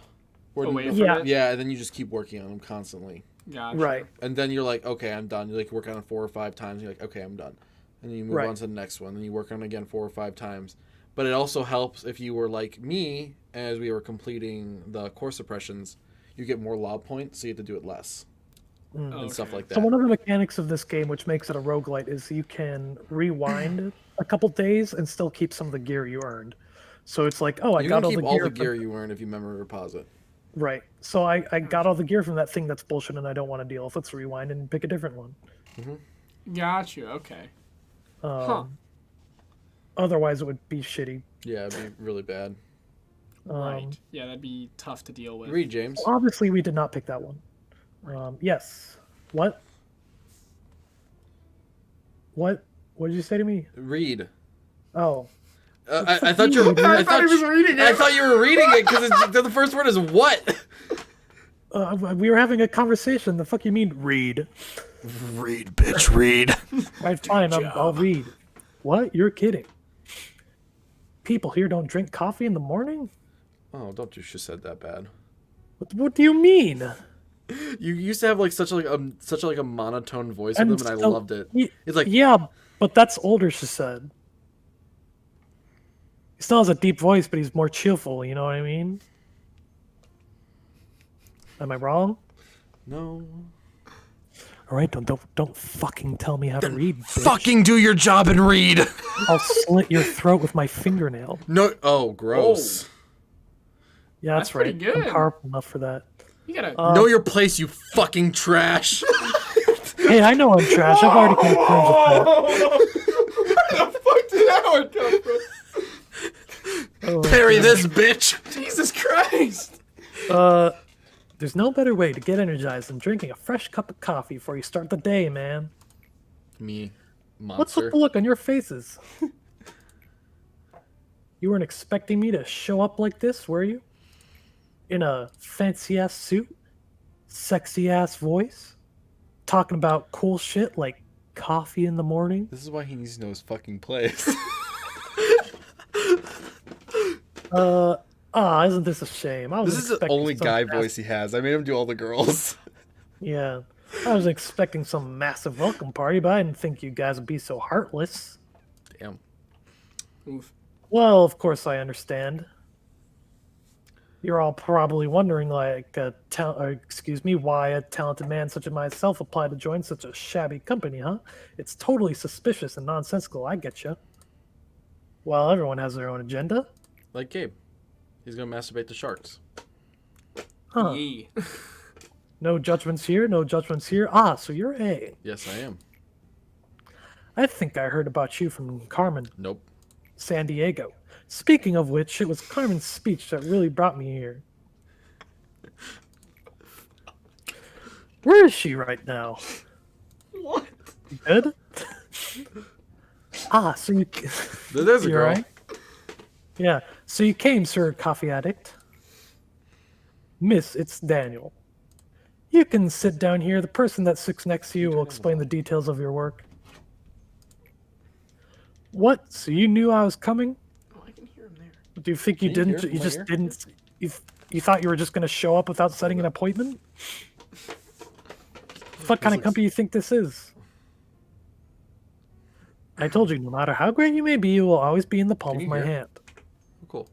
Away from Yeah. it? Yeah, and then you just keep working on them constantly. Gotcha. Right. And then you're like, okay, I'm done. You like work on it 4 or 5 times. You're like, okay, I'm done. And then you move Right. on to the next one. Then you work on it again 4 or 5 times. But it also helps if you were like me, as we were completing the core suppressions, you get more lob points, so you have to do it less. And stuff like that. So one of the mechanics of this game, which makes it a roguelite, is you can rewind a couple days and still keep some of the gear you earned. So it's like, oh, I you got can all keep the all gear. the gear you earn if you memory deposit. Right. So I got all the gear from that thing that's bullshit and I don't want to deal with. Let's rewind and pick a different one. Got you. Okay. Huh. Otherwise, it would be shitty. Yeah, it'd be really bad. Right. Yeah, that'd be tough to deal with. Read, James. Obviously, we did not pick that one. Yes. What? What? What did you say to me? Read. Oh. I thought you were. I thought he was reading it. I thought you were reading it because the first word is what. We were having a conversation. The fuck you mean read? Read, bitch, read. Right, fine. I'll read. What? You're kidding. People here don't drink coffee in the morning? Oh, don't you just said that bad. What do you mean? You used to have like such a monotone voice with them, and I still- loved it. It's like Yeah, but that's older, she said. He still has a deep voice, but he's more cheerful, you know what I mean? Am I wrong? No. All right, don't fucking tell me how to read, bitch. Fucking do your job and read. I'll slit your throat with my fingernail. No. Oh, gross. Yeah, that's right. pretty good. I'm powerful enough for that. You gotta Know your place, you fucking trash. Hey, I know I'm trash. I've already come to terms with that. Where the fuck did that one come from? Oh, Parry this bitch. Jesus Christ! There's no better way to get energized than drinking a fresh cup of coffee before you start the day, man. Me, What's monster. with the look on your faces? You weren't expecting me to show up like this, were you? In a fancy-ass suit? Sexy-ass voice? Talking about cool shit like coffee in the morning? This is why he needs to know his fucking place. Isn't this a shame? I was This is the expecting only some guy mass- voice he has. I made him do all the girls. Yeah. I was expecting some massive welcome party, but I didn't think you guys would be so heartless. Damn. Oof. Well, of course I understand. You're all probably wondering, like, why a talented man such as myself applied to join such a shabby company, huh? It's totally suspicious and nonsensical, I get you. Well, everyone has their own agenda. Like Gabe. He's gonna masturbate to sharks. Huh. Yee. No judgments here, no judgments here. Ah, so you're A. Yes, I am. I think I heard about you from Carmen, Nope. San Diego. Speaking of which, it was Carmen's speech that really brought me here. Where is she right now? What? Good? So you... There's a You're girl. right. Yeah, so you came, sir, coffee addict. Miss, it's Daniel. You can sit down here. The person that sits next to you will explain the details of your work. What? So you knew I was coming? Oh, I can hear him there. Do you think you Can you didn't? hear You my just ear? didn't? You thought you were just going to show up without setting an appointment? What kind of looks- company you think this is? I told you, no matter how great you may be, you will always be in the palm Can of you my hear? hand. Cool.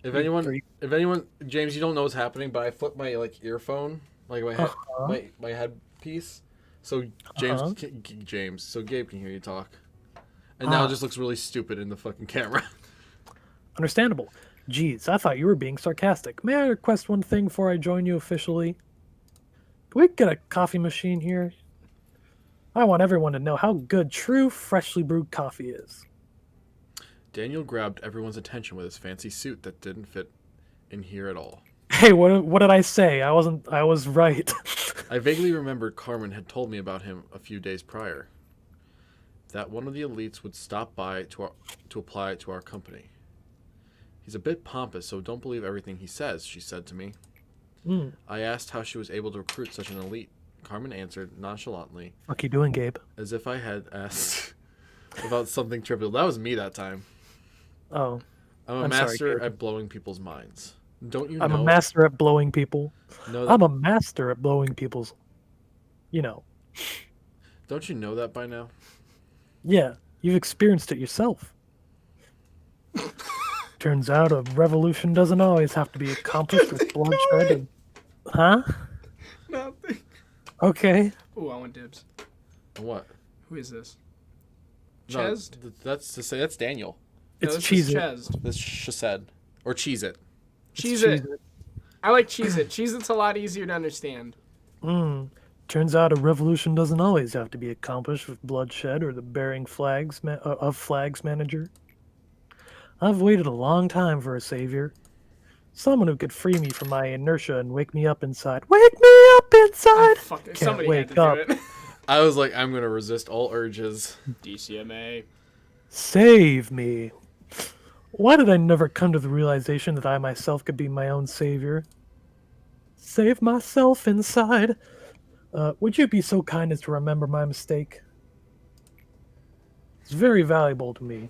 If anyone, James, you don't know what's happening, but I flipped my earphone, like my head, my headpiece, so James, so Gabe can hear you talk, and now it just looks really stupid in the fucking camera. Understandable. Geez, I thought you were being sarcastic. May I request one thing before I join you officially? Can we get a coffee machine here? I want everyone to know how good true, freshly brewed coffee is. Daniel grabbed everyone's attention with his fancy suit that didn't fit in here at all. Hey, what did I say? I was right. I vaguely remembered Carmen had told me about him a few days prior. That one of the elites would stop by to apply to our company. He's a bit pompous, so don't believe everything he says, she said to me. I asked how she was able to recruit such an elite. Carmen answered nonchalantly, What you doing, Gabe? as if I had asked about something trivial. That was me that time. Oh, I'm a I'm sorry, master Gabe. at blowing people's minds. Don't you I'm know? a master at blowing people. know I'm a master at blowing people's... Don't you know that by now? Yeah, you've experienced it yourself. Turns out a revolution doesn't always have to be accomplished with bloodshed and... Huh? Nothing. Okay. Ooh, I want dibs. What? Who is this? No, Chesed? that's to say that's Daniel. No, It's this is cheese it. Chesed. That's Chesed. Or Cheese It. Cheese it. I like Cheese It. Cheese It's a lot easier to understand. Turns out a revolution doesn't always have to be accomplished with bloodshed or the bearing flags of flags manager. I've waited a long time for a savior. Someone who could free me from my inertia and wake me up inside. Wake me up inside! Fuck, Can't somebody wake had to up. do it. I was like, I'm gonna resist all urges. DCMA. Save me. Why did I never come to the realization that I myself could be my own savior? Save myself inside. Would you be so kind as to remember my mistake? It's very valuable to me.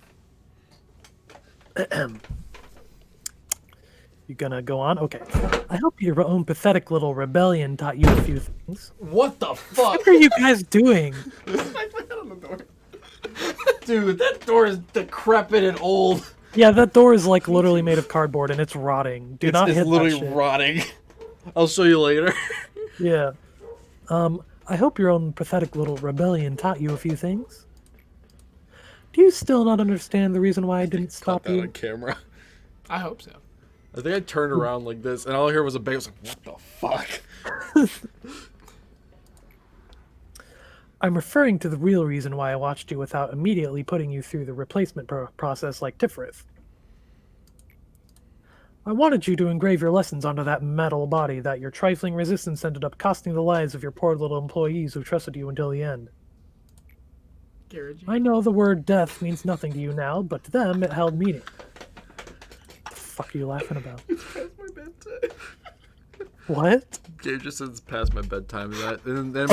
You gonna go on? Okay. I hope your own pathetic little rebellion taught you a few things. What the fuck? What are you guys doing? I put that on the door. Dude, that door is decrepit and old. Yeah, that door is like literally made of cardboard and it's rotting. Do not hit It's literally that shit. rotting. I'll show you later. Yeah. I hope your own pathetic little rebellion taught you a few things. Do you still not understand the reason why I didn't Caught stop that you? on camera. I hope so. I think I turned around like this, and all I heard was a bang. I was like, what the fuck? I'm referring to the real reason why I watched you without immediately putting you through the replacement process like Tiferet. I wanted you to engrave your lessons onto that metal body that your trifling resistance ended up costing the lives of your poor little employees who trusted you until the end. I know the word death means nothing to you now, but to them it held meaning. What the fuck are you laughing about? It's past my bedtime. What? Jay just says it's past my bedtime. And then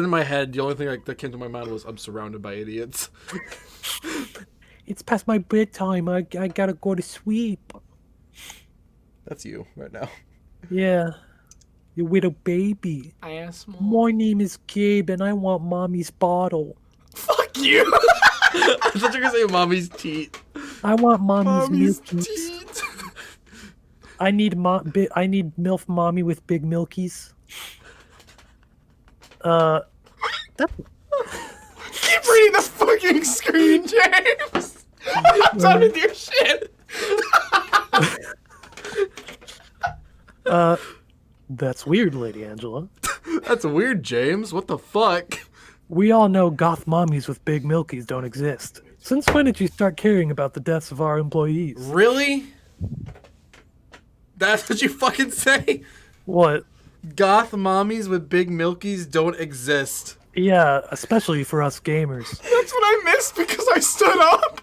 in my head, the only thing that came to my mind was I'm surrounded by idiots. It's past my bedtime. I gotta go to sleep. That's you right now. Yeah. You little baby. I am small. My name is Gabe and I want mommy's bottle. Fuck you. I thought you were gonna say mommy's teeth. I want mommy's milkies. teeth. I need MILF mommy with big milkies. That Keep reading the fucking screen, James. I'm done with your shit. That's weird, Lady Angela. That's weird, James. What the fuck? We all know goth mommies with big milkies don't exist. Since when did you start caring about the deaths of our employees? Really? That's what you fucking say? What? Goth mommies with big milkies don't exist. Yeah, especially for us gamers. That's what I missed because I stood up.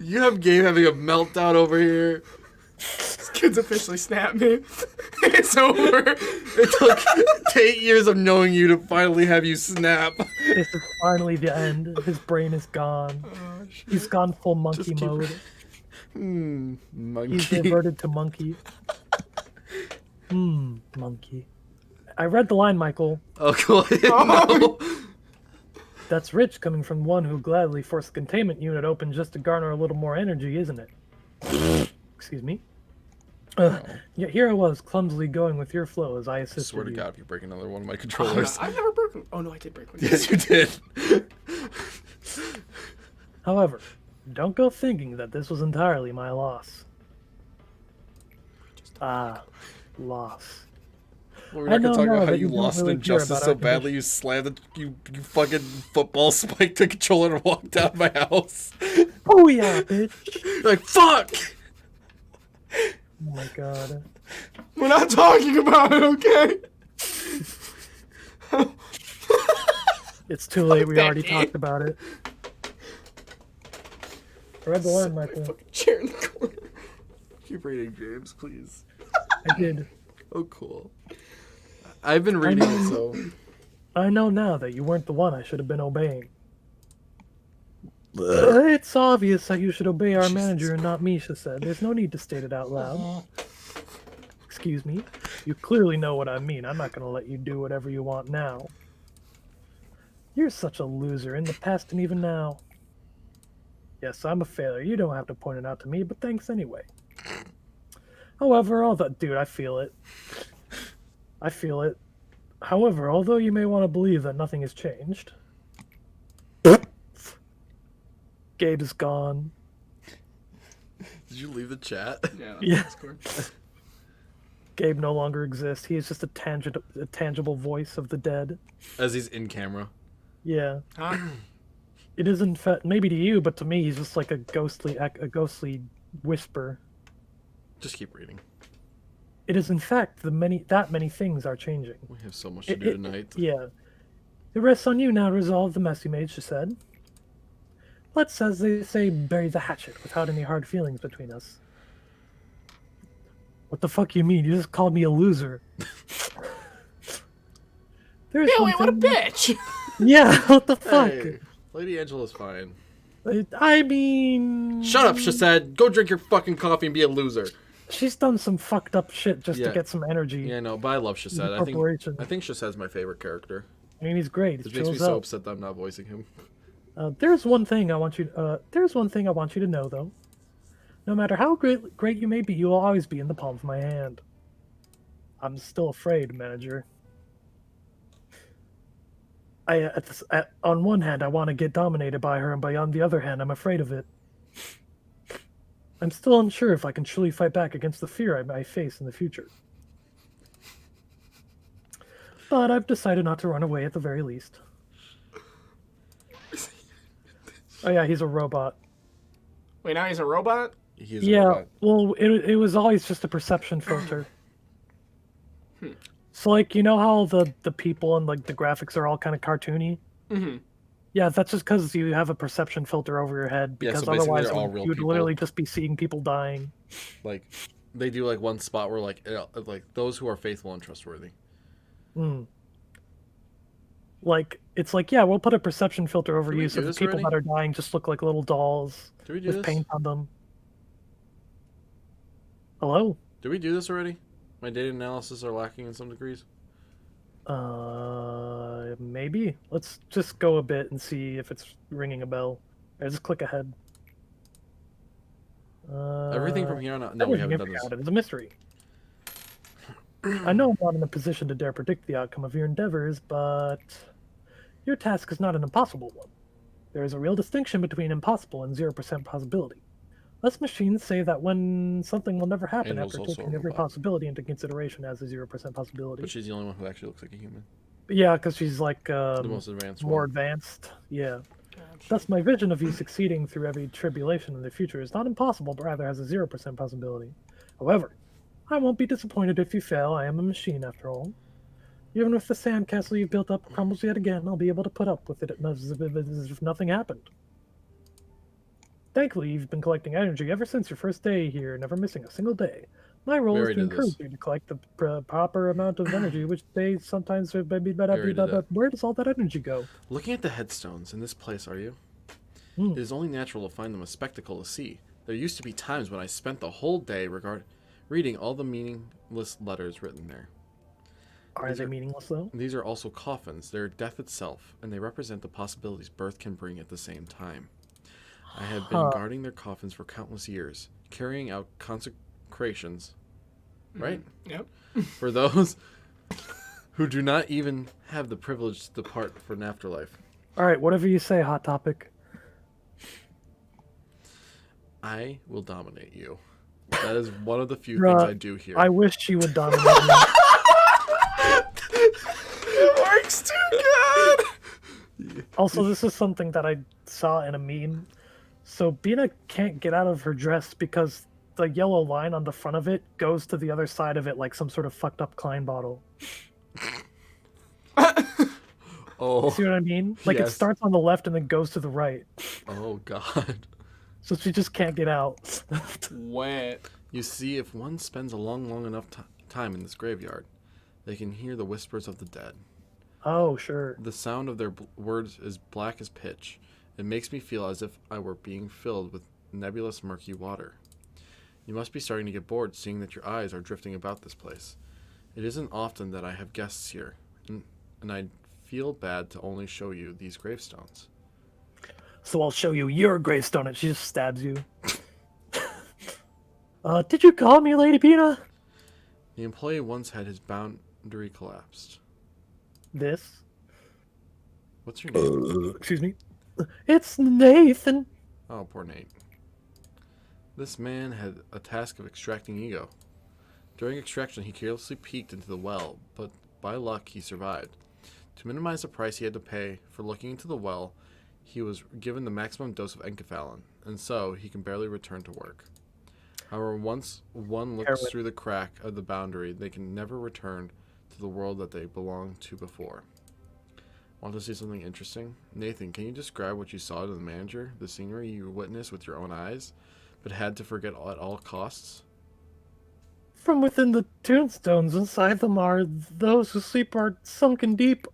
You have Gabe having a meltdown over here. This kid's officially snapped me. It's over. It took 8 years of knowing you to finally have you snap. This is finally the end. His brain is gone. He's gone full monkey mode. Monkey. He's reverted to monkey. Monkey. I read the line, Michael. Oh, cool. No. That's rich coming from one who gladly forced the containment unit open just to garner a little more energy, isn't it? Excuse me. Yet here I was, clumsily going with your flow as I assisted you. Swear to God, if you break another one of my controllers. I've never broken. Oh no, I did break one. Yes, you did. However, don't go thinking that this was entirely my loss. Loss. We're not gonna talk about how you don't lost really in care Injustice about so our badly you slammed the you fucking football spiked the controller and walked out of my house. Oh yeah, bitch! You're like, fuck! Oh my god. We're not talking about it, okay? It's too late, we that already game. talked about it. I read the line, Michael. Fucking chair in the corner. Keep reading, James, please. I did. Oh, cool. I've been reading it, so... I know now that you weren't the one I should have been obeying. It's obvious that you should obey our manager and not me, Chesed. There's no need to state it out loud. Excuse me? You clearly know what I mean. I'm not going to let you do whatever you want now. You're such a loser in the past and even now. Yes, I'm a failure. You don't have to point it out to me, but thanks anyway. However, dude, I feel it. I feel it. However, although you may want to believe that nothing has changed, Gabe is gone. Did you leave the chat? Yeah. Discord. Gabe no longer exists. He is just a tangible voice of the dead. As he's in camera. Yeah. Huh? It is in fact maybe to you, but to me, he's just like a ghostly whisper. Just keep reading. It is in fact that many things are changing. We have so much to do tonight. Yeah. It rests on you now to resolve the mess you made, she said. Let's, as they say, bury the hatchet without any hard feelings between us. What the fuck you mean? You just called me a loser. There's Billy, what a bitch! Yeah, what the fuck? Hey, Lady Angela's fine. I mean... Shut up, Chesed. Go drink your fucking coffee and be a loser. She's done some fucked up shit just to get some energy. Yeah, no, but I love Chesed. I think Chesed's my favorite character. I mean, he's great. It makes me so upset that I'm not voicing him. There's one thing I want you to know, though. No matter how great you may be, you will always be in the palm of my hand. I'm still afraid, manager. On one hand, I want to get dominated by her, and on the other hand, I'm afraid of it. I'm still unsure if I can truly fight back against the fear I might face in the future. But I've decided not to run away at the very least. Oh yeah, he's a robot. Wait, now he's a robot? He's a robot. Well, it was always just a perception filter. So, like, you know how the people and, like, the graphics are all kind of cartoony? Mm-hmm. Yeah, that's just because you have a perception filter over your head, because so otherwise they're all real you'd people. literally just be seeing people dying. Like, they do, like, one spot where, like those who are faithful and trustworthy. Like, it's like, yeah, we'll put a perception filter over you so the people already? that are dying just look like little dolls Did we do with this? paint on them. Hello? Did we do this already? My data analysis are lacking in some degrees. Maybe. Let's just go a bit and see if it's ringing a bell. Or just click ahead. Everything from here on out. No, we haven't done this. It's a mystery. I know I'm not in a position to dare predict the outcome of your endeavors, but your task is not an impossible one. There is a real distinction between impossible and 0% possibility. Us machines say that when something will never happen Angel's after also taking a every robot. possibility into consideration as a 0% possibility. But she's the only one who actually looks like a human. Yeah, because she's like The most advanced more one. advanced. Yeah. Thus, my vision of you succeeding through every tribulation in the future is not impossible, but rather has a 0% possibility. However, I won't be disappointed if you fail. I am a machine, after all. Even if the sandcastle you've built up crumbles yet again, I'll be able to put up with it as if nothing happened. Thankfully, you've been collecting energy ever since your first day here, never missing a single day. My role is to encourage you to collect the proper amount of energy, which they sometimes... Where does all that energy go? Looking at the headstones in this place, are you? It is only natural to find them a spectacle to see. There used to be times when I spent the whole day reading all the meaningless letters written there. Are they meaningless, though? These are also coffins. They're death itself, and they represent the possibilities birth can bring at the same time. I have been guarding their coffins for countless years, carrying out consecrations, right? Yep. For those who do not even have the privilege to depart for an afterlife. All right, whatever you say, Hot Topic. I will dominate you. That is one of the few things I do here. I wish she would dominate me. It works too good! Also, this is something that I saw in a meme. So Bina can't get out of her dress because the yellow line on the front of it goes to the other side of it like some sort of fucked up Klein bottle. Oh. See what I mean? Like, yes. It starts on the left and then goes to the right. Oh, God. So she just can't get out. Wet. You see, if one spends a long enough time in this graveyard, they can hear the whispers of the dead. Oh, sure. The sound of their words is black as pitch. It makes me feel as if I were being filled with nebulous, murky water. You must be starting to get bored seeing that your eyes are drifting about this place. It isn't often that I have guests here, and I feel bad to only show you these gravestones. So I'll show you your gravestone and she just stabs you. Did you call me, Lady Bina? The employee once had his boundary collapsed. This? What's your name? Excuse me. It's Nathan. Oh, poor Nate. This man had a task of extracting ego. During extraction, he carelessly peeked into the well, but by luck, he survived. To minimize the price he had to pay for looking into the well, he was given the maximum dose of enkephalin, and so he can barely return to work. However, once one looks through the crack of the boundary, they can never return to the world that they belonged to before. Want to see something interesting? Nathan, can you describe what you saw to the manager, the scenery you witnessed with your own eyes, but had to forget at all costs? From within the tombstones, inside them are those who sleep are sunken deep.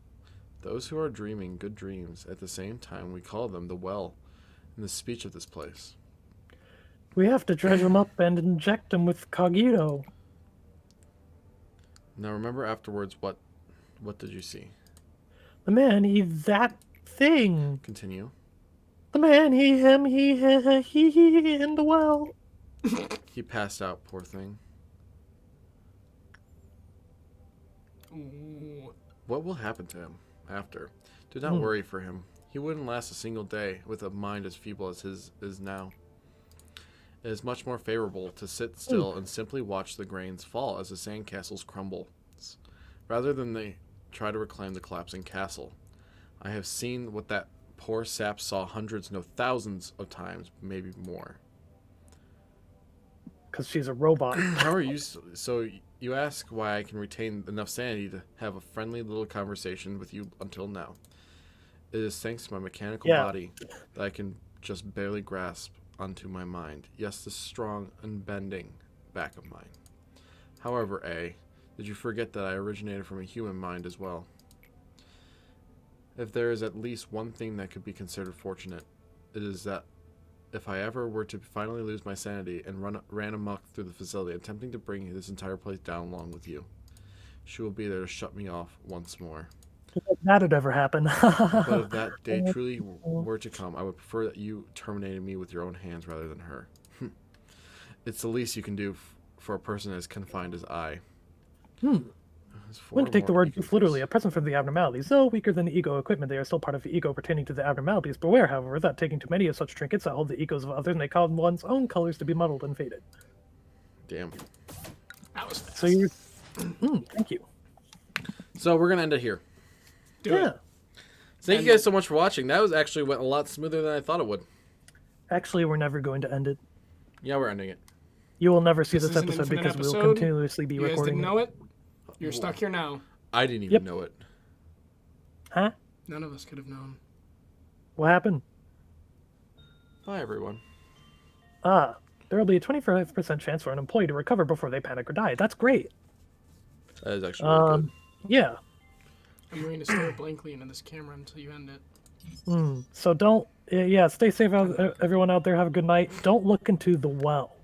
Those who are dreaming good dreams. At the same time, we call them the well in the speech of this place. We have to dredge them up and inject them with cogito. Now remember afterwards, what did you see? The man, that thing. Continue. The man, him, he, in the well. He passed out, poor thing. Ooh. What will happen to him after? Do not worry for him. He wouldn't last a single day with a mind as feeble as his is now. It is much more favorable to sit still and simply watch the grains fall as the sandcastles crumble, rather than they try to reclaim the collapsing castle. I have seen what that poor sap saw hundreds, no thousands of times, maybe more. Because she's a robot. How are you? So you ask why I can retain enough sanity to have a friendly little conversation with you until now. It is thanks to my mechanical body that I can just barely grasp onto my mind. Yes, the strong, unbending back of mine. However, did you forget that I originated from a human mind as well? If there is at least one thing that could be considered fortunate, it is that if I ever were to finally lose my sanity and ran amok through the facility, attempting to bring this entire place down along with you, she will be there to shut me off once more. That'd ever happen. But if that day truly were to come, I would prefer that you terminated me with your own hands rather than her. It's the least you can do for a person as confined as I. When to take the word literally, a present from the abnormalities. Though weaker than the ego equipment, they are still part of the ego pertaining to the abnormalities. Beware, however, that taking too many of such trinkets that hold the egos of others may cause one's own colors to be muddled and faded. Damn. That was fast. So you're... thank you. So we're going to end it here. Do it. Thank you guys so much for watching. That was actually went a lot smoother than I thought it would. Actually, we're never going to end it. Yeah, we're ending it. You will never see This this is an episode infinite because we'll episode. continuously be You guys recording didn't know it? You're stuck here now. I didn't even know it. Huh? None of us could have known. What happened? Bye, everyone. There will be a 25% chance for an employee to recover before they panic or die. That's great. That is actually really good. Yeah. I'm going to stare blankly into this camera until you end it. So don't... Yeah, stay safe, everyone out there. Have a good night. Don't look into the well.